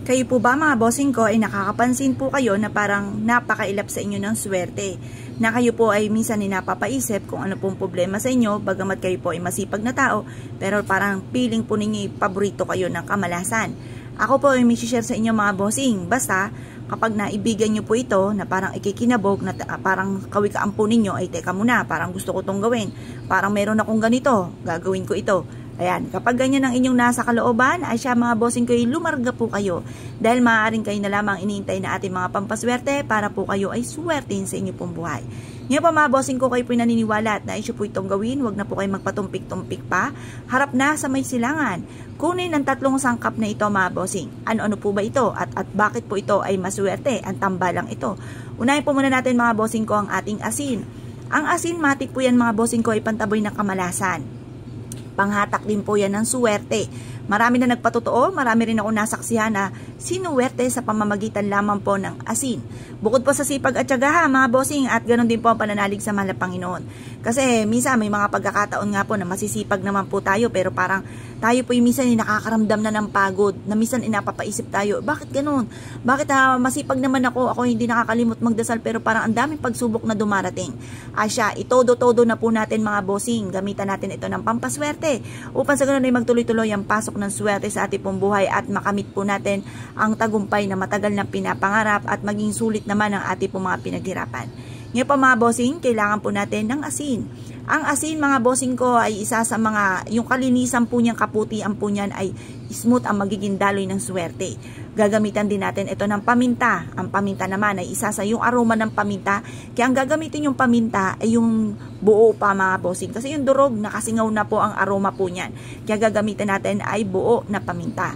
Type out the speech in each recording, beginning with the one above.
Kayo po ba mga bossing ko ay nakakapansin po kayo na parang napakailap sa inyo ng swerte? Na kayo po ay minsan napapaisip kung ano pong problema sa inyo, bagamat kayo po ay masipag na tao, pero parang feeling po ninyo paborito kayo ng kamalasan. Ako po ay may share sa inyo mga bossing, basta kapag naibigan nyo po ito na parang ikikinabog, na parang kawikaan po ninyo, ay teka muna, parang gusto ko itong gawin, parang meron akong ganito, gagawin ko ito. Ayan, kapag ganyan ang inyong nasa kalooban, ay siya mga bossing ko, lumarga po kayo. Dahil maaaring kayo na lamang iniintay na ating mga pampaswerte para po kayo ay swertein sa inyo pong buhay. Ngayon pa mga bossing ko, kayo po naniniwala at naisyo po itong gawin, huwag na po kayo magpatumpik-tumpik pa. Harap na sa may silangan. Kunin ang 3 sangkap na ito mga bossing. Ano-ano po ba ito? At bakit po ito ay maswerte? Ang tambalang ito. Unahin po muna natin mga bossing ko ang ating asin. Ang asin, matik po yan mga bossing ko, ay pantaboy ng kamalasan. Panghatak din po yan ng suwerte. Marami na nagpatotoo, marami rin ako nasaksihan na sinuwerte sa pamamagitan lamang po ng asin. Bukod po sa sipag at tiyaga mga bossing, at ganoon din po ang pananalig sa mahal na Panginoon. Kasi minsan may mga pagkakataon nga po na masisipag naman po tayo, pero parang tayo po yung minsan nakakaramdam na ng pagod, na minsan inapapaisip tayo, bakit ganoon? Bakit masipag naman ako hindi nakakalimot magdasal, pero parang ang daming pagsubok na dumarating. Asya, itodo-todo na po natin mga bossing, gamitan natin ito ng pampaswerte, upang sa ganoon ay magtuloy-tuloy ang pasok ng swerte sa ating pong buhay at makamit po natin ang tagumpay na matagal na pinapangarap at maging sulit naman ang ating pong mga pinaghirapan. Ngayon pa mga bossing, kailangan po natin ng asin. Ang asin mga bossing ko ay isa sa mga, yung kalinisan po niyang, kaputian po niyan ay smooth ang magiging daloy ng swerte. Gagamitan din natin ito ng paminta. Ang paminta naman ay isa sa yung aroma ng paminta. Kaya ang gagamitin yung paminta ay yung buo pa mga bossing. Kasi yung durog, nakasingaw na po ang aroma po niyan. Kaya gagamitin natin ay buo na paminta.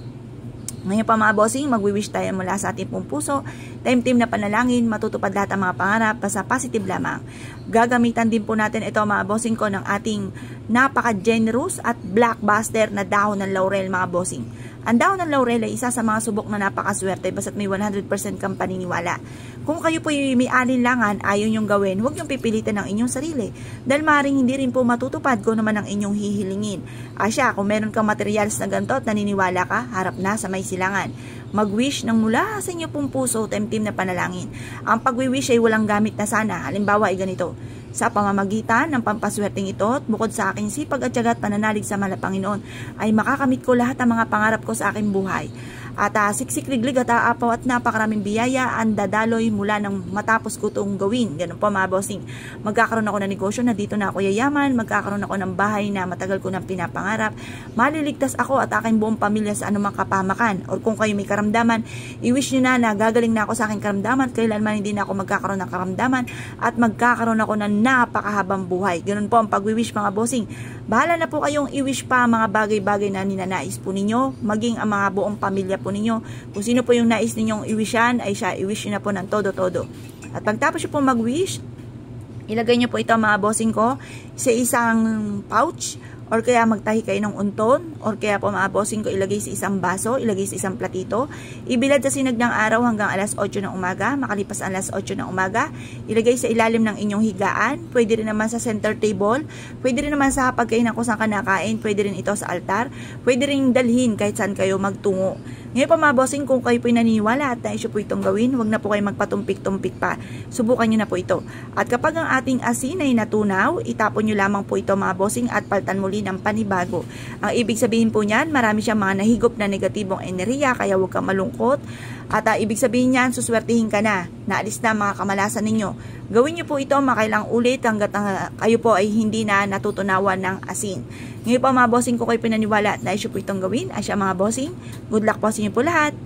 Ngayon pa mga bossing, magwi-wish tayo mula sa ating pong puso. Time-team na panalangin, matutupad lahat ang mga pangarap, basta positive lamang. Gagamitan din po natin ito mga bossing ko ng ating napaka-generous at blockbuster na dahon ng laurel mga bossing. Ang dahon ng laurel ay isa sa mga subok na napakaswerte basta't may 100% kang paniniwala. Kung kayo po yung may alinlangan, ayaw nyong gawin, huwag nyong pipilitin ang inyong sarili. Dahil maaaring hindi rin po matutupad kung naman ang inyong hihilingin. Asya, kung meron kang materials na ganito at naniniwala ka, harap na sa may silangan. Mag-wish ng mula sa inyo pong puso, team na panalangin. Ang pag-wish ay walang gamit na sana. Halimbawa ay ganito. Sa pamamagitan ng pampaswerteng ito, bukod sa aking sipag at tiyaga at pananalig sa mahal na Panginoon, ay makakamit ko lahat ng mga pangarap ko sa aking buhay. At siksik-liglig at aapaw at napakaraming biyaya ang dadaloy mula nang matapos ko itong gawin. Ganun po mga bossing. Magkakaroon ako ng negosyo na dito na ako yayaman, magkakaroon ako ng bahay na matagal ko nang pinapangarap, maliligtas ako at aking buong pamilya sa anumang kapahamakan. Or kung kayo may karamdaman, i-wish nyo na gagaling na ako sa aking karamdaman, kailanman hindi na ako magkakaroon ng karamdaman at magkakaroon ako ng napakahabang buhay. Ganun po ang pag-wish mga bossing. Bahala na po kayong i-wish pa mga bagay-bagay na ninanais po ninyo, maging ang mga buong pamilya po ninyo. Kung sino po yung nais ninyong i-wishan, ay siya, i-wish nyo na po ng todo-todo. At pagtapos nyo po mag-wish, ilagay nyo po ito mga bossing ko sa isang pouch, or kaya magtahi kayo ng unton, or kaya po mga bossing ko ilagay sa isang baso, ilagay sa isang platito, ibilad sa sinag ng araw hanggang alas 8 ng umaga, makalipas alas 8 ng umaga, ilagay sa ilalim ng inyong higaan, pwede rin naman sa center table, pwede rin naman sa hapagkainan kung saan ka nakain, pwede rin ito sa altar, pwede rin dalhin kahit saan kayo magtungo. Ngayon pa mga bossing, kung kayo po naniniwala at naisyo po itong gawin, huwag na po kayo magpatumpik-tumpik pa. Subukan nyo na po ito. At kapag ang ating asin ay natunaw, itapon nyo lamang po ito mga bossing at paltan muli ng panibago. Ang ibig sabihin po niyan, marami siyang mga nahigop na negatibong enerhiya, kaya huwag kang malungkot. At ibig sabihin niyan, suswertihin ka na. Naalis na mga kamalasan ninyo. Gawin nyo po ito makailang ulit hanggat kayo po ay hindi na natutunawan ng asin. Ngayon pa mga bossing, ko kayo pinaniwala at naisyo po itong gawin. Asya mga bossing, good luck po sa inyo po lahat.